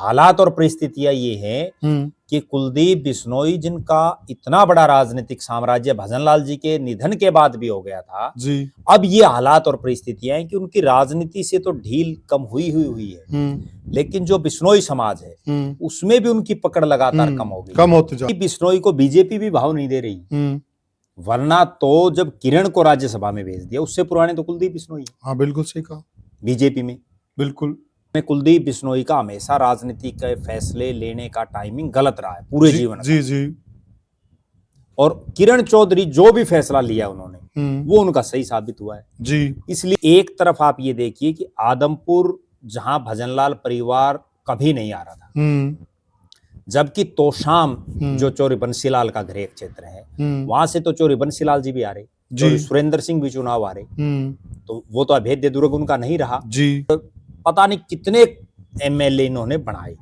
हालात और परिस्थितियां ये हैं कि कुलदीप बिश्नोई, जिनका इतना बड़ा राजनीतिक साम्राज्य भजनलाल जी के निधन के बाद भी हो गया था जी, अब ये हालात और परिस्थितियां हैं कि उनकी राजनीति से तो ढील कम हुई है, लेकिन जो बिश्नोई समाज है उसमें भी उनकी पकड़ लगातार कम हो गई, कम होती जा बिश्नोई को बीजेपी भी भाव नहीं दे रही, वरना तो जब किरण को राज्यसभा में भेज दिया उससे पुराने तो कुलदीप बिश्नोई। हाँ, बिल्कुल सही कहा। बीजेपी में बिल्कुल कुलदीप बिश्नोई का हमेशा राजनीति के फैसले लेने का टाइमिंग गलत रहा है पूरे जीवन जी जी। और किरण चौधरी जो भी फैसला लिया उन्होंने वो उनका सही साबित हुआ है जी। इसलिए एक तरफ आप ये देखिए कि आदमपुर जहां भजनलाल परिवार कभी नहीं आ रहा था, जबकि तोशाम जो चौरी बंसीलाल का गृह क्षेत्र है वहां से तो चौरी बंसीलाल जी भी आ रहे, चौरी सुरेंद्र सिंह भी चुनाव आ रहे, तो वो तो अभेद्य दुर्ग उनका नहीं रहा जी। पता नहीं कितने एमएलए इन्होंने बनाए,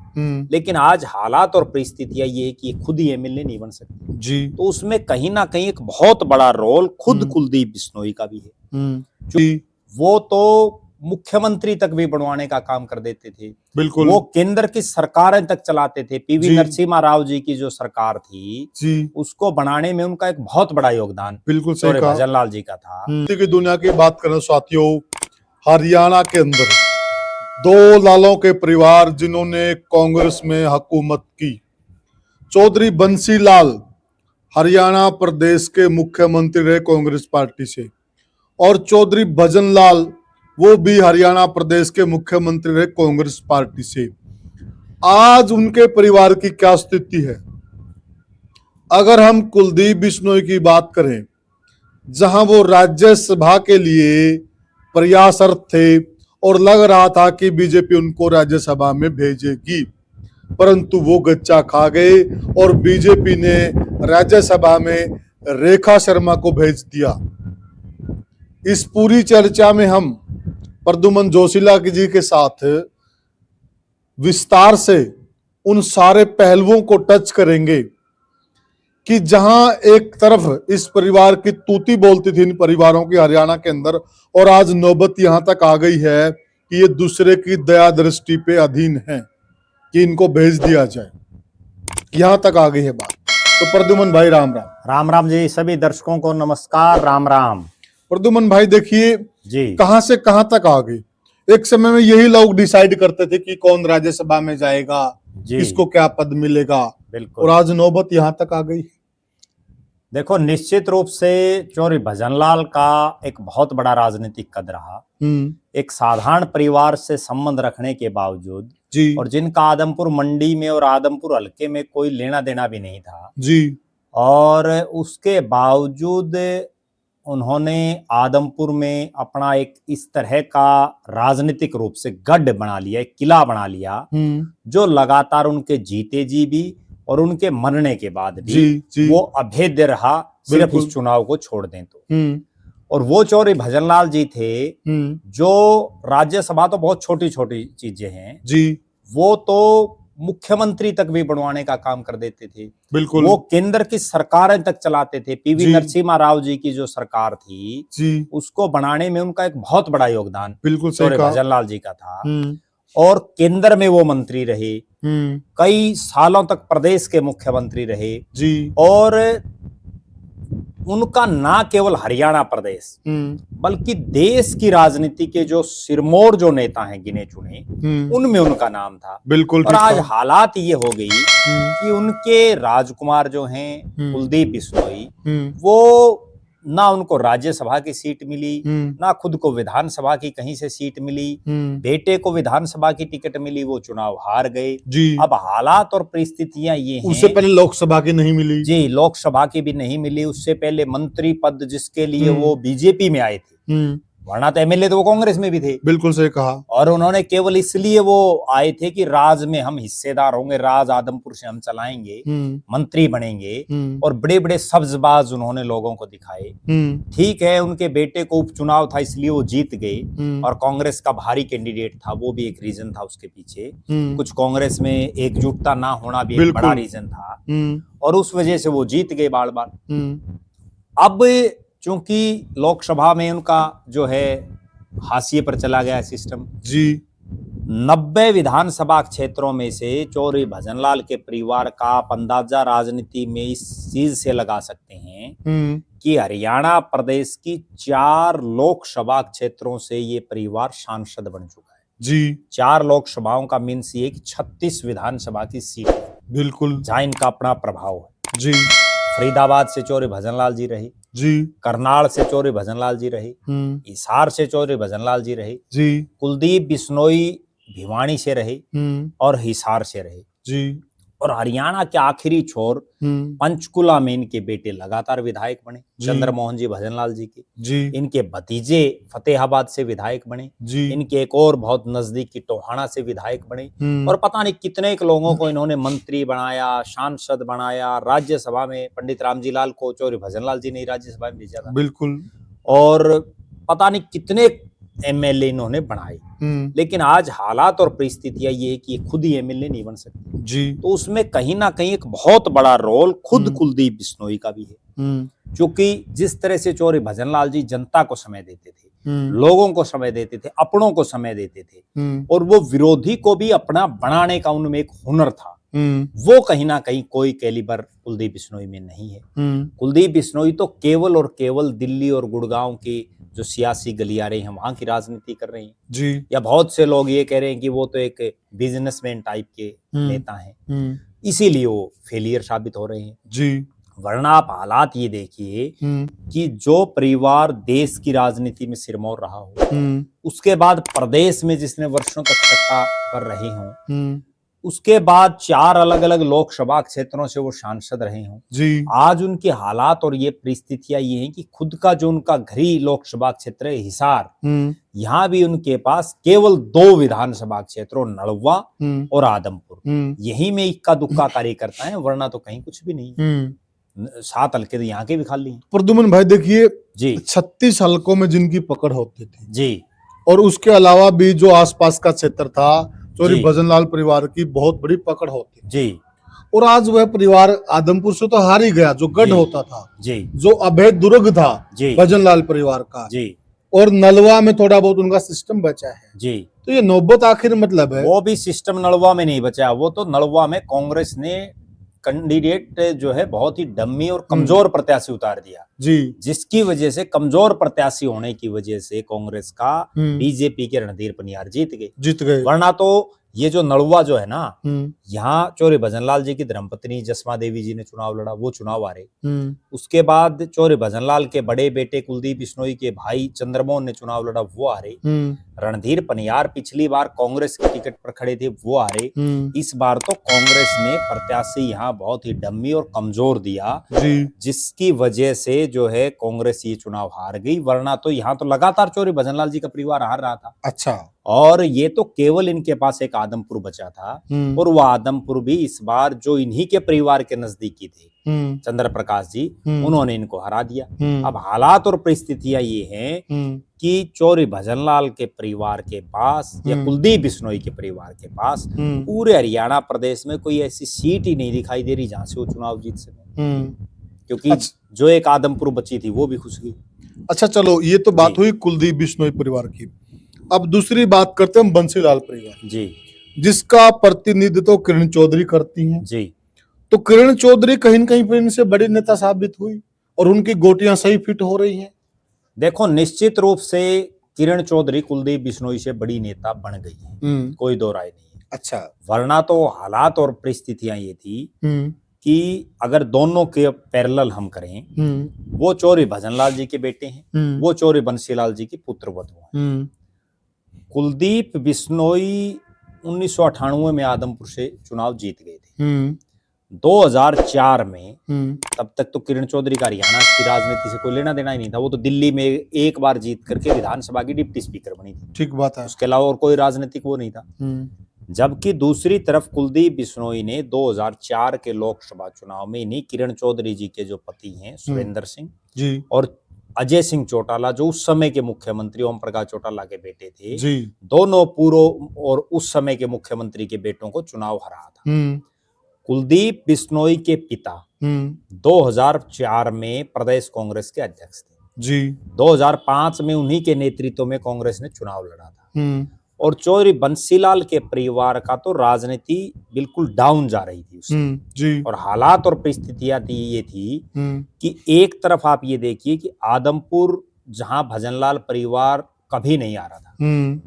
लेकिन आज हालात और परिस्थितियां ये है कि खुद ही एमएलए नहीं बन सकते जी। तो उसमें कहीं ना कहीं एक बहुत बड़ा रोल खुद कुलदीप बिश्नोई का भी है। वो तो मुख्यमंत्री तक भी बनवाने का काम कर देते थे, बिल्कुल। वो केंद्र की सरकारें तक चलाते थे। पीवी नरसिम्हा राव जी की जो सरकार थी जी, उसको बनाने में उनका एक बहुत बड़ा योगदान बिल्कुल सही कहा भजनलाल जी का था। की दुनिया की बात करें साथियों, हरियाणा के अंदर दो लालों के परिवार जिन्होंने कांग्रेस में हुकूमत की, चौधरी बंसीलाल हरियाणा प्रदेश के मुख्यमंत्री रहे कांग्रेस पार्टी से, और चौधरी भजनलाल वो भी हरियाणा प्रदेश के मुख्यमंत्री रहे कांग्रेस पार्टी से। आज उनके परिवार की क्या स्थिति है? अगर हम कुलदीप बिश्नोई की बात करें, जहां वो राज्यसभा के लिए प्रयासरत थे और लग रहा था कि बीजेपी उनको राज्यसभा में भेजेगी, परंतु वो गच्चा खा गए और बीजेपी ने राज्यसभा में रेखा शर्मा को भेज दिया। इस पूरी चर्चा में हम प्रद्युमन जोशीला जी के साथ विस्तार से उन सारे पहलुओं को टच करेंगे कि जहां एक तरफ इस परिवार की तूती बोलती थी इन परिवारों की हरियाणा के अंदर, और आज नौबत यहां तक आ गई है कि ये दूसरे की दया दृष्टि पे अधीन है कि इनको भेज दिया जाए, यहां तक आ गई है बात। तो प्रद्युमन भाई राम राम। राम राम जी, सभी दर्शकों को नमस्कार, राम राम। प्रद्युमन भाई देखिए जी, कहां से कहां तक आ गई। एक समय में यही लोग डिसाइड करते थे कि कौन राज्यसभा में जाएगा, किसको क्या पद मिलेगा, बिल्कुल, और आज नौबत यहां तक आ गई। देखो, निश्चित रूप से चौधरी भजनलाल का एक बहुत बड़ा राजनीतिक कद रहा, एक साधारण परिवार से संबंध रखने के बावजूद जी, और जिनका आदमपुर मंडी में और आदमपुर हल्के में कोई लेना देना भी नहीं था जी, और उसके बावजूद उन्होंने आदमपुर में अपना एक इस तरह का राजनीतिक रूप से गढ़ बना लिया, एक किला बना लिया जो लगातार उनके जीते जी भी और उनके मरने के बाद भी वो अभेद्य रहा, सिर्फ इस चुनाव को छोड़ दें तो। और वो चौधरी भजनलाल जी थे जो राज्यसभा तो बहुत छोटी छोटी चीजें हैं जी, वो तो मुख्यमंत्री तक भी बनवाने का काम कर देते थे, बिल्कुल। वो केंद्र की सरकारें तक चलाते थे। पीवी नरसिम्हा राव जी की जो सरकार थी जी, उसको बनाने में उनका एक बहुत बड़ा योगदान बिल्कुल चौधरी भजनलाल जी का था, और केंद्र में वो मंत्री रहे, कई सालों तक प्रदेश के मुख्यमंत्री रहे जी, और उनका ना केवल हरियाणा प्रदेश बल्कि देश की राजनीति के जो सिरमौर जो नेता हैं गिने चुने, उनमें उनका नाम था, बिल्कुल। और आज हालात ये हो गई कि उनके राजकुमार जो हैं कुलदीप बिश्नोई, वो ना उनको राज्यसभा की सीट मिली, ना खुद को विधानसभा की कहीं से सीट मिली, बेटे को विधानसभा की टिकट मिली, वो चुनाव हार गए जी। अब हालात और परिस्थितियां ये हैं, उससे पहले लोकसभा की नहीं मिली जी, लोकसभा की भी नहीं मिली, उससे पहले मंत्री पद जिसके लिए वो बीजेपी में आए थे, वरना तो एमएलए तो वो कांग्रेस में भी थे, बिल्कुल सही कहा। और उन्होंने केवल इसलिए वो आए थे कि राज में हम हिस्सेदार होंगे, राज आदमपुर से हम चलाएंगे, मंत्री बनेंगे, और बड़े बड़े सब्जबाज उन्होंने लोगों को दिखाए। ठीक है, उनके बेटे को उपचुनाव था इसलिए वो जीत गए, और कांग्रेस का भारी कैंडिडेट था, वो भी एक रीजन था उसके पीछे, कुछ कांग्रेस में एकजुटता ना होना भी एक बड़ा रीजन था, और उस वजह से वो जीत गए बार बार। अब चूंकि लोकसभा में उनका जो है हाशिए पर चला गया सिस्टम जी, 90 विधानसभा क्षेत्रों में से चौधरी भजनलाल के परिवार का आप अंदाजा राजनीति में इस चीज से लगा सकते हैं कि हरियाणा प्रदेश की 4 लोकसभा क्षेत्रों से ये परिवार सांसद बन चुका है जी। 4 लोकसभाओं का मीन्स ये कि 36 विधानसभा की सीट है बिल्कुल, जहां इनका अपना प्रभाव है जी फरीदाबाद से चौधरी भजनलाल जी रहे, जी, करनाल से चौधरी भजनलाल जी रहे, हिसार से चौधरी भजनलाल जी रहे, जी, कुलदीप बिश्नोई भिवानी से रहे और हिसार से रहे, जी। और हरियाणा के आखिरी छोर पंचकुला में इनके बेटे लगातार विधायक बने, चंद्रमोहन जी भजनलाल जी के, जी। इनके भतीजे फतेहाबाद से विधायक बने, जी। इनके एक और बहुत नजदीकी टोहाना से विधायक बने, और पता नहीं कितने लोगों को इन्होंने मंत्री बनाया, सांसद बनाया, राज्यसभा में पंडित रामजी लाल को चौधरी भजनलाल जी ने राज्यसभा में भेजा था, बिल्कुल, और पता नहीं कितने एमएलए इन्होंने बनाए। लेकिन आज हालात और परिस्थितियां ये है कि खुद ही एमएलए नहीं बन सकते जी। तो उसमें कहीं ना कहीं एक बहुत बड़ा रोल खुद कुलदीप बिश्नोई का भी है, क्योंकि जिस तरह से चौधरी भजनलाल जी जनता को समय देते थे, लोगों को समय देते थे, अपनों को समय देते थे, और वो विरोधी को भी अपना बनाने का उनमें एक हुनर था, वो कहीं ना कहीं कोई कैलिबर कुलदीप बिश्नोई में नहीं है। कुलदीप बिश्नोई तो केवल और केवल दिल्ली और गुड़गांव की जो सियासी गलियारे हैं वहां की राजनीति कर रहे हैं जी। या बहुत से लोग ये कह रहे हैं कि वो तो एक बिजनेसमैन टाइप के नेता हैं, इसीलिए वो फेलियर साबित हो रहे हैं जी। वरना आप हालात ये देखिए कि जो परिवार देश की राजनीति में सिरमौर रहा हो, उसके बाद प्रदेश में जिसने वर्षों तक सत्ता पर रहे हों, उसके बाद 4 अलग अलग लोकसभा क्षेत्रों से वो सांसद रहे हों, जी। आज उनके हालात और ये परिस्थितियां ये हैं कि खुद का जो उनका घरी लोकसभा क्षेत्र है हिसार, यहाँ भी उनके पास केवल 2 विधानसभा क्षेत्रों नलवा और आदमपुर, यही में इक्का दुक्का कार्यकर्ता है, वरना तो कहीं कुछ भी नहीं। 7 हल्के तो यहाँ के भी खाली हैं। प्रद्युमन भाई देखिए जी, 36 हल्कों में जिनकी पकड़ होती थी जी, और उसके अलावा भी जो आसपास का क्षेत्र था चौधरी भजनलाल परिवार की बहुत बड़ी पकड़ होती जी, और आज वह परिवार आदमपुर से तो हार ही गया, जो गढ़ होता था, जी, जो अभेद दुर्ग था भजनलाल परिवार का, जी, और नलवा में थोड़ा बहुत उनका सिस्टम बचा है, जी, तो ये नौबत आखिर मतलब है। वो भी सिस्टम नलवा में नहीं बचा, वो तो नलवा में कांग्रेस ने कैंडिडेट जो है बहुत ही डम्मी और कमजोर प्रत्याशी उतार दिया जी, जिसकी वजह से कमजोर प्रत्याशी होने की वजह से कांग्रेस का बीजेपी के रणधीर पनियार जीत गए, वरना तो ये जो नलवा जो है ना, यहाँ चौधरी भजनलाल जी की धर्मपत्नी जसमा देवी जी ने चुनाव लड़ा, वो चुनाव हारे। उसके बाद चौधरी भजनलाल के बड़े बेटे कुलदीप बिश्नोई के भाई चंद्रमोहन ने चुनाव लड़ा, वो हारे। रणधीर पनियार पिछली बार कांग्रेस के टिकट पर खड़े थे, वो हारे। इस बार तो कांग्रेस ने प्रत्याशी यहाँ बहुत ही डम्मी और कमजोर दिया, जिसकी वजह से जो है कांग्रेस ये चुनाव हार गई, वरना तो यहाँ तो लगातार चौधरी भजनलाल जी का परिवार हार रहा था। अच्छा, और ये तो केवल इनके पास एक आदमपुर बचा था, और वो आदमपुर भी इस बार जो इन्हीं के परिवार के नजदीकी थे चंद्र प्रकाश जी, उन्होंने इनको हरा दिया। अब हालात और परिस्थितियां ये हैं कि चौधरी भजनलाल के परिवार के पास या कुलदीप बिश्नोई के परिवार के पास पूरे हरियाणा प्रदेश में कोई ऐसी सीट ही नहीं दिखाई दे रही जहां से वो चुनाव जीत सके, क्योंकि जो एक आदमपुर बची थी वो भी खुश गई। अच्छा चलो, ये तो बात हुई कुलदीप बिश्नोई परिवार की। अब दूसरी बात करते हैं हम बंसीलाल परिवार जी, जिसका प्रतिनिधित्व तो किरण चौधरी करती हैं जी। तो किरण चौधरी कहीं न कहीं पर इनसे बड़ी नेता साबित हुई और उनकी गोटियां सही फिट हो रही हैं। देखो, निश्चित रूप से किरण चौधरी कुलदीप बिश्नोई से बड़ी नेता बन गई है, कोई दो राय नहीं है। अच्छा, वरना तो हालात और परिस्थितियां ये थी कि अगर दोनों के पैरेलल हम करें, वो चौधरी भजनलाल जी के बेटे हैं, वो चौधरी बंसीलाल जी की पुत्रवधू हैं। कुलदीप बिश्नोई 1998 में आदमपुर से चुनाव जीत गए थे। 2004 में तब तक तो किरण चौधरी का हरियाणा की राजनीति से कोई लेना देना ही नहीं था, वो तो दिल्ली में एक बार जीत करके विधानसभा की डिप्टी स्पीकर बनी थी। ठीक बात है, उसके अलावा और कोई राजनीतिक वो नहीं था। जबकि दूसरी तरफ कुलदीप बिश्नोई ने 2004 के लोकसभा चुनाव में इन्हीं किरण चौधरी जी के जो पति हैं सुरेंद्र सिंह जी और अजय सिंह चौटाला, जो उस समय के मुख्यमंत्री ओम प्रकाश चौटाला के बेटे थे जी, दोनों पूर्व और उस समय के मुख्यमंत्री के बेटों को चुनाव हरा था। कुलदीप बिश्नोई के पिता 2004 में प्रदेश कांग्रेस के अध्यक्ष थे जी। 2005 में उन्हीं के नेतृत्व में कांग्रेस ने चुनाव लड़ा था और चौधरी बंसीलाल के परिवार का तो राजनीति बिल्कुल डाउन जा रही थी उससे। जी। और हालात और परिस्थितियां थी ये थी कि एक तरफ आप ये देखिए कि आदमपुर जहां भजनलाल परिवार कभी नहीं आ रहा था,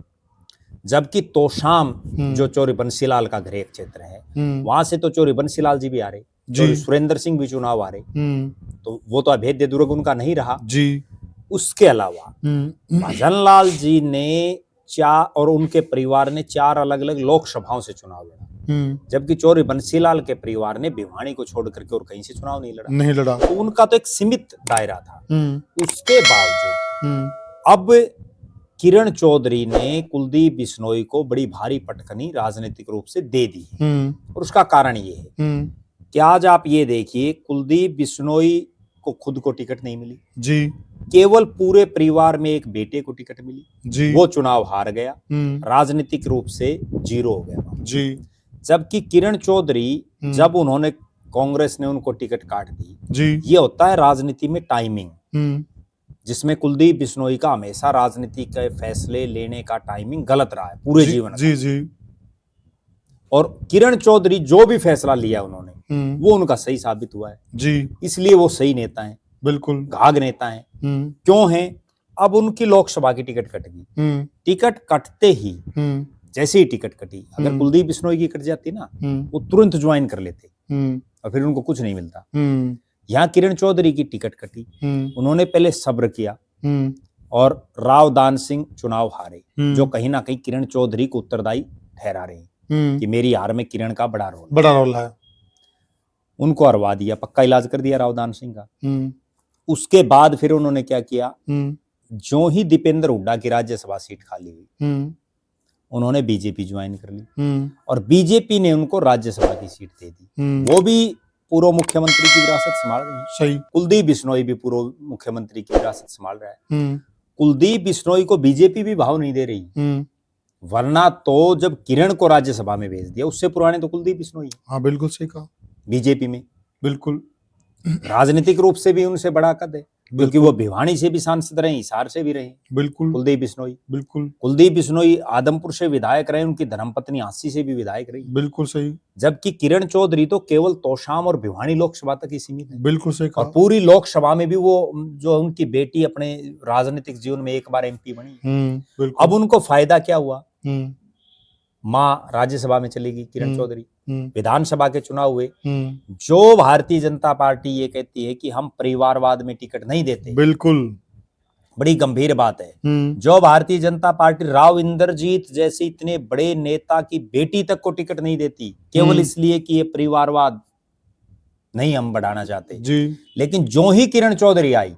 जबकि तोशाम जो चौधरी बंसीलाल का गृह क्षेत्र है वहां से तो चौधरी बंसीलाल जी भी आ रहे, चौधरी सुरेंद्र सिंह भी चुनाव आ रहे, तो वो तो अभेद्य दुर्ग उनका नहीं रहा जी। उसके अलावा भजनलाल जी ने और उनके परिवार ने 4 अलग अलग लोकसभाओं से चुनाव लड़ा, जबकि चौधरी बंसीलाल के परिवार ने भिवानी को छोड़ करके और कहीं से चुनाव नहीं लड़ा। तो उनका तो एक सीमित दायरा था। उसके बावजूद अब किरण चौधरी ने कुलदीप बिश्नोई को बड़ी भारी पटखनी राजनीतिक रूप से दे दी है। और उसका कारण ये है कि आज आप ये देखिए, कुलदीप बिश्नोई को खुद को टिकट नहीं मिली जी, केवल पूरे परिवार में एक बेटे को टिकट मिली जी, वो चुनाव हार गया, राजनीतिक रूप से 0 हो गया जी। जबकि किरण चौधरी जब उन्होंने कांग्रेस ने उनको टिकट काट दी जी, ये होता है राजनीति में टाइमिंग, जिसमें कुलदीप बिश्नोई का हमेशा राजनीति के फैसले लेने का टाइमिंग गलत रहा है पूरे जीवन जी जी। और किरण चौधरी जो भी फैसला लिया उन्होंने वो उनका सही साबित हुआ है जी, इसलिए वो सही नेता हैं, बिल्कुल घाघ नेता हैं। क्यों हैं? अब उनकी लोकसभा की टिकट कट गई, टिकट कटते ही जैसे ही टिकट कटी, अगर कुलदीप बिश्नोई की कट जाती ना वो तुरंत ज्वाइन कर लेते और फिर उनको कुछ नहीं मिलता। यहाँ किरण चौधरी की टिकट कटी, उन्होंने पहले सब्र किया और राव दान सिंह चुनाव हारे, जो कहीं ना कहीं किरण चौधरी को उत्तरदायी ठहरा रहे हैं कि मेरी हार में किरण का बड़ा रोल है। उनको हरवा दिया, पक्का इलाज कर दिया राव दान सिंह का। उसके बाद फिर उन्होंने क्या किया, जो ही दीपेंद्र हुड्डा की राज्यसभा सीट खाली हुई उन्होंने बीजेपी ज्वाइन कर ली और बीजेपी ने उनको राज्यसभा की सीट दे दी। वो भी पूर्व मुख्यमंत्री की विरासत संभाल रही है। सही। कुलदीप बिश्नोई भी पूर्व मुख्यमंत्री की विरासत संभाल रहा है। कुलदीप बिश्नोई को बीजेपी भी भाव नहीं दे रही, वरना तो जब किरण को राज्यसभा में भेज दिया, उससे पुराने तो कुलदीप बिश्नोई। हाँ बिल्कुल सही कहा। बीजेपी में बिल्कुल राजनीतिक रूप से भी उनसे बड़ा कद है, क्योंकि वो भिवानी से भी सांसद रहे, हिसार से भी रहे। बिल्कुल कुलदीप बिश्नोई, बिल्कुल कुलदीप बिश्नोई आदमपुर से विधायक रहे, उनकी धर्मपत्नी आसी से भी विधायक रही। बिल्कुल सही। जबकि किरण चौधरी तो केवल तोशाम और भिवानी लोकसभा तक ही सीमित है। बिल्कुल सही। और पूरी लोकसभा में भी वो जो उनकी बेटी अपने राजनीतिक जीवन में एक बार MP बनी। अब उनको फायदा क्या हुआ, माँ राज्यसभा में चली गई किरण चौधरी, विधानसभा के चुनाव हुए, जो भारतीय जनता पार्टी ये कहती है कि हम परिवारवाद में टिकट नहीं देते, बिल्कुल बड़ी गंभीर बात है। जो भारतीय जनता पार्टी राव इंद्रजीत जैसे इतने बड़े नेता की बेटी तक को टिकट नहीं देती, केवल इसलिए कि ये परिवारवाद नहीं हम बढ़ाना चाहते जी। लेकिन जो ही किरण चौधरी आई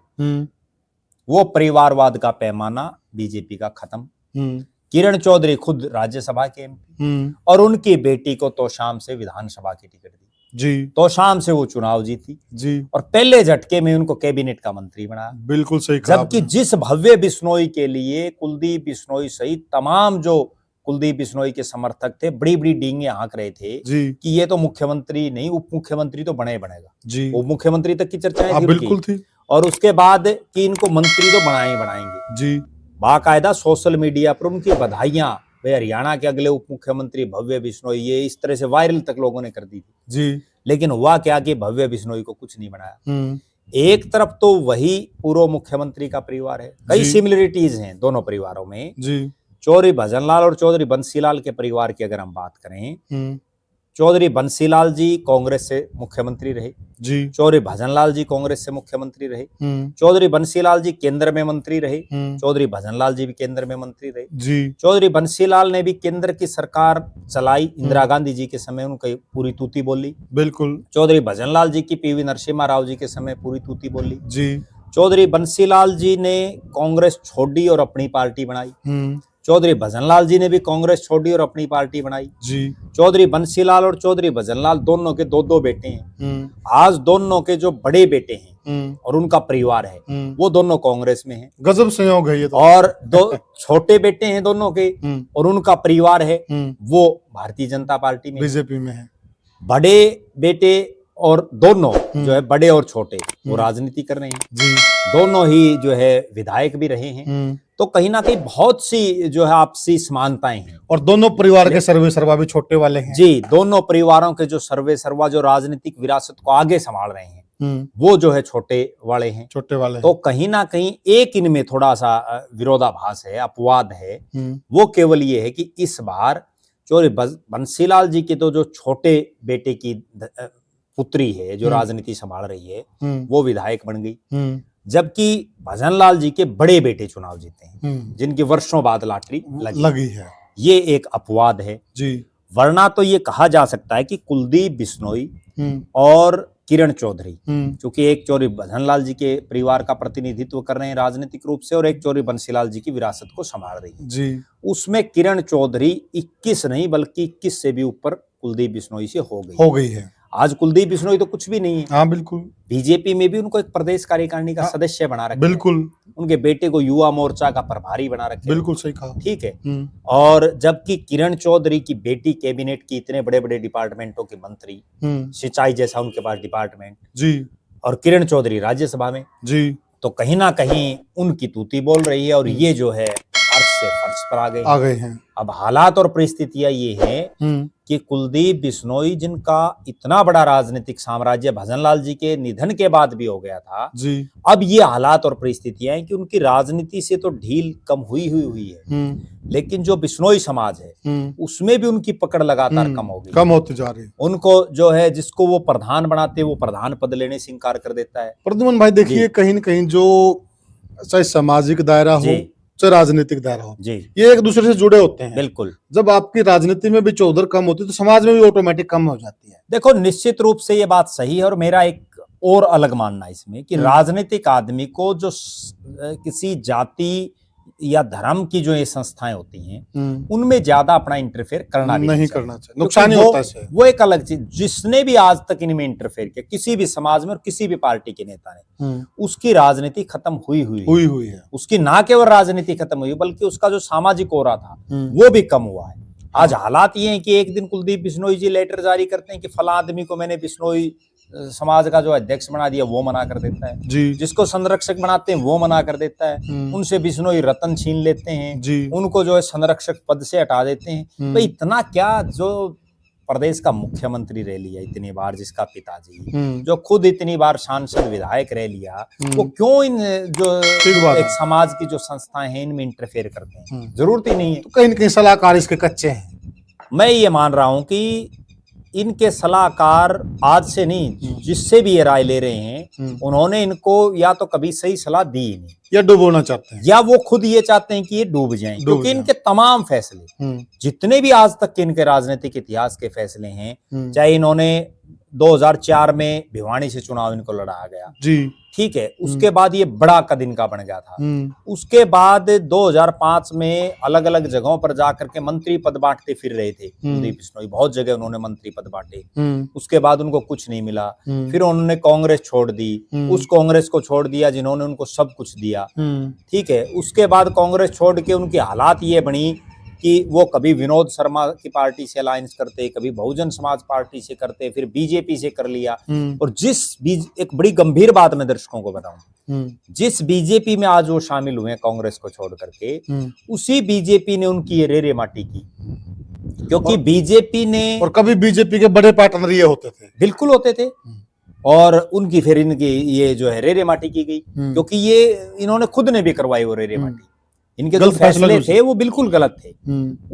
वो परिवारवाद का पैमाना बीजेपी का खत्म। किरण चौधरी खुद राज्यसभा के MP और उनकी बेटी को तोशाम से विधानसभा की टिकट दी जी। तोशाम से वो चुनाव जीती जी, और पहले झटके में उनको कैबिनेट का मंत्री बनाया। बिल्कुल सही। जबकि जिस भव्य बिश्नोई के लिए कुलदीप बिश्नोई सहित तमाम जो कुलदीप बिश्नोई के समर्थक थे बड़ी बड़ी डींगे हाँक रहे थे जी, कि ये तो मुख्यमंत्री नहीं उप मुख्यमंत्री तो बनेगा जी, वो मुख्यमंत्री तक की चर्चाएं बिल्कुल थी। और उसके बाद कि इनको मंत्री तो बनाएंगे जी, बाकायदा सोशल मीडिया पर उनकी बधाइयां, वे हरियाणा के अगले उप मुख्यमंत्री भव्य बिश्नोई, ये इस तरह से वायरल तक लोगों ने कर दी थी जी। लेकिन हुआ क्या कि भव्य बिश्नोई को कुछ नहीं बनाया। एक तरफ तो वही पूर्व मुख्यमंत्री का परिवार है, कई सिमिलरिटीज हैं दोनों परिवारों में जी। चौधरी भजनलाल और चौधरी बंसीलाल के परिवार की अगर हम बात करें, चौधरी बंसीलाल जी कांग्रेस से मुख्यमंत्री रहे जी, चौधरी भजनलाल जी कांग्रेस से मुख्यमंत्री रहे, चौधरी बंसीलाल जी केंद्र में मंत्री रहे, चौधरी भजनलाल जी भी केंद्र में मंत्री रहे जी। चौधरी बंसीलाल ने भी केंद्र की सरकार चलाई, इंदिरा गांधी जी के समय उनकी पूरी तूती बोली। बिल्कुल। चौधरी भजनलाल जी की PV नरसिम्हा राव जी के समय पूरी तूती बोली जी। चौधरी बंसीलाल जी ने कांग्रेस छोड़ी और अपनी पार्टी बनाई, चौधरी भजनलाल जी ने भी कांग्रेस छोड़ी और अपनी पार्टी बनाई जी। चौधरी बंसीलाल और चौधरी भजनलाल दोनों के दो बेटे हैं। आज दोनों के जो बड़े बेटे हैं और उनका परिवार है वो दोनों कांग्रेस में हैं। गजब संयोग है ये तो। और 2 छोटे बेटे हैं दोनों के और उनका परिवार है वो भारतीय जनता पार्टी में, बीजेपी में है। बड़े बेटे और दोनों जो है बड़े और छोटे वो राजनीति कर रहे हैं जी। दोनों ही जो है विधायक भी रहे हैं, तो कहीं ना कहीं बहुत सी जो है आपसी समानताएं हैं। और दोनों परिवार के सर्वे सर्वा भी छोटे वाले हैं। जी, दोनों परिवारों के जो सर्वे सर्वा जो राजनीतिक विरासत को आगे संभाल रहे हैं वो जो है छोटे वाले हैं। छोटे वाले तो कहीं ना कहीं एक इनमें थोड़ा सा विरोधाभास है, अपवाद है। वो केवल ये है कि इस बार चौधरी बंसीलाल जी के तो जो छोटे बेटे की पुत्री है जो राजनीति संभाल रही है वो विधायक बन गई, जबकि भजनलाल जी के बड़े बेटे चुनाव जीते हैं जिनकी वर्षों बाद लॉटरी लगी है। ये एक अपवाद है जी। वरना तो ये कहा जा सकता है कि कुलदीप बिश्नोई और किरण चौधरी, क्योंकि एक चौधरी भजनलाल जी के परिवार का प्रतिनिधित्व कर रहे हैं राजनीतिक रूप से और एक चौधरी बंसीलाल जी की विरासत को संभाल रही है जी। उसमें किरण चौधरी 21 नहीं बल्कि 21 से भी ऊपर कुलदीप बिश्नोई से हो गई है। आज कुलदीप बिश्नोई तो कुछ भी नहीं है। हाँ बिल्कुल। बीजेपी में भी उनको एक प्रदेश कार्यकारिणी का सदस्य बना रखा बिल्कुल। उनके बेटे को युवा मोर्चा का प्रभारी बना रखा। बिल्कुल सही कहा। ठीक है। और जबकि किरण चौधरी की बेटी कैबिनेट की इतने बड़े बड़े डिपार्टमेंटों के मंत्री, सिंचाई जैसा उनके पास डिपार्टमेंट जी, और किरण चौधरी राज्यसभा में जी, तो कहीं ना कहीं उनकी तूती बोल रही है और ये जो है फर्श से फर्श पर आ गए हैं। अब हालात और परिस्थितियां ये हैं कि कुलदीप बिश्नोई जिनका इतना बड़ा राजनीतिक साम्राज्य भजनलाल जी के निधन के बाद भी हो गया था जी, अब ये हालात और परिस्थितियां हैं कि उनकी राजनीति से तो ढील कम हुई है, लेकिन जो बिश्नोई समाज है उसमें भी उनकी पकड़ लगातार कम होती जा रही है। उनको जो है जिसको वो प्रधान बनाते वो प्रधान पद लेने से इंकार कर देता है। प्रद्युमन भाई देखिए कहीं न कहीं जो चाहे सामाजिक दायरा हो चाहे राजनीतिक दायरा हो जी, ये एक दूसरे से जुड़े होते हैं। बिल्कुल। जब आपकी राजनीति में भी चौधर कम होती है तो समाज में भी ऑटोमेटिक कम हो जाती है। देखो निश्चित रूप से ये बात सही है और मेरा एक और अलग मानना इसमें कि राजनीतिक आदमी को जो किसी जाति या धर्म की जो ये संस्थाएं होती हैं उनमें ज्यादा अपना इंटरफेयर करना भी नहीं करना चाहिए, नुकसान ही होता है। वो एक अलग चीज, जिसने भी आज तक इनमें इंटरफेयर किया किसी भी समाज में और किसी भी पार्टी के नेता ने, उसकी राजनीति खत्म हुई है। उसकी ना केवल राजनीति खत्म हुई बल्कि उसका जो सामाजिक ओरा था वो भी कम हुआ है। आज हालात ये हैं कि एक दिन कुलदीप बिश्नोई जी लेटर जारी करते हैं कि फला आदमी को मैंने बिश्नोई समाज का जो अध्यक्ष बना दिया, वो मना कर देता है जी। जिसको संरक्षक बनाते हैं वो मना कर देता है। उनसे बिश्नोई रतन छीन लेते हैं जी। उनको जो है संरक्षक पद से हटा देते हैं। तो इतना क्या, जो प्रदेश का मुख्यमंत्री रह लिया इतनी बार, जिसका पिताजी जो खुद इतनी बार सांसद विधायक रह लिया, वो क्यों इन जो एक समाज की जो संस्थाएं हैं इनमें इंटरफेयर करते हैं? जरूरत ही नहीं है। तो कहीं न कहीं सलाहकार इसके कच्चे हैं। मैं ये मान रहा हूं कि इनके सलाहकार आज से नहीं, जिससे भी ये राय ले रहे हैं उन्होंने इनको या तो कभी सही सलाह दी नहीं, या डुबोना चाहते हैं, या वो खुद ये चाहते हैं कि ये डूब जाएं। क्योंकि इनके तमाम फैसले, जितने भी आज तक के इनके राजनीतिक इतिहास के फैसले हैं, चाहे इन्होंने 2004 में भिवानी से चुनाव इनको लड़ाया गया जी, ठीक है, उसके बाद ये बड़ा कद इनका बन गया था। उसके बाद 2005 में अलग अलग जगहों पर जाकर के मंत्री पद बांटते फिर रहे थे कुलदीप बिश्नोई, बहुत जगह उन्होंने मंत्री पद बांटे। उसके बाद उनको कुछ नहीं मिला, फिर उन्होंने कांग्रेस छोड़ दी, उस कांग्रेस को छोड़ दिया जिन्होंने उनको सब कुछ दिया, ठीक है। उसके बाद कांग्रेस छोड़ के उनकी हालात ये बनी कि वो कभी विनोद शर्मा की पार्टी से अलायंस करते, कभी बहुजन समाज पार्टी से करते, फिर बीजेपी से कर लिया। और एक बड़ी गंभीर बात मैं दर्शकों को बताऊं, जिस बीजेपी में आज वो शामिल हुए कांग्रेस को छोड़ करके, उसी बीजेपी ने उनकी ये रेरे माटी की। क्योंकि बीजेपी ने, और कभी बीजेपी के बड़े पार्टनर ये होते थे, बिल्कुल होते थे, और उनकी फिर इनकी ये जो है रेरे माटी की गई, क्योंकि ये इन्होंने खुद ने भी करवाई वो रेरे माटी। इनके जो फैसले थे वो बिल्कुल गलत थे।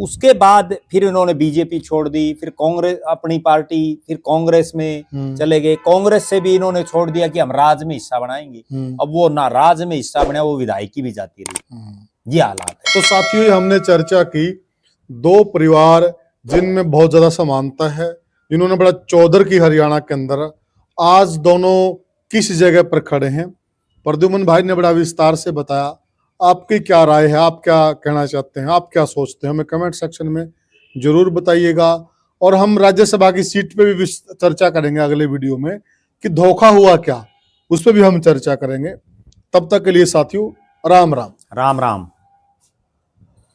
उसके बाद फिर इन्होंने बीजेपी छोड़ दी, फिर कांग्रेस अपनी पार्टी, फिर कांग्रेस में चले गए। कांग्रेस से भी इन्होंने छोड़ दिया कि हम राज में हिस्सा बनाएंगे। अब वो ना राज में हिस्सा बना, वो विधायकी भी जाती रही। ये हालात है। तो साथियों, हमने चर्चा की दो परिवार जिनमें बहुत ज्यादा समानता है, जिन्होंने बड़ा चौधर की हरियाणा के अंदर, आज दोनों किस जगह पर खड़े हैं। प्रद्युमन भाई ने बड़ा विस्तार से बताया। आपकी क्या राय है, आप क्या कहना चाहते हैं, आप क्या सोचते हैं, हमें कमेंट सेक्शन में जरूर बताइएगा। और हम राज्यसभा की सीट पे भी चर्चा करेंगे अगले वीडियो में कि धोखा हुआ क्या, उस पर भी हम चर्चा करेंगे। तब तक के लिए साथियों, राम राम। राम राम।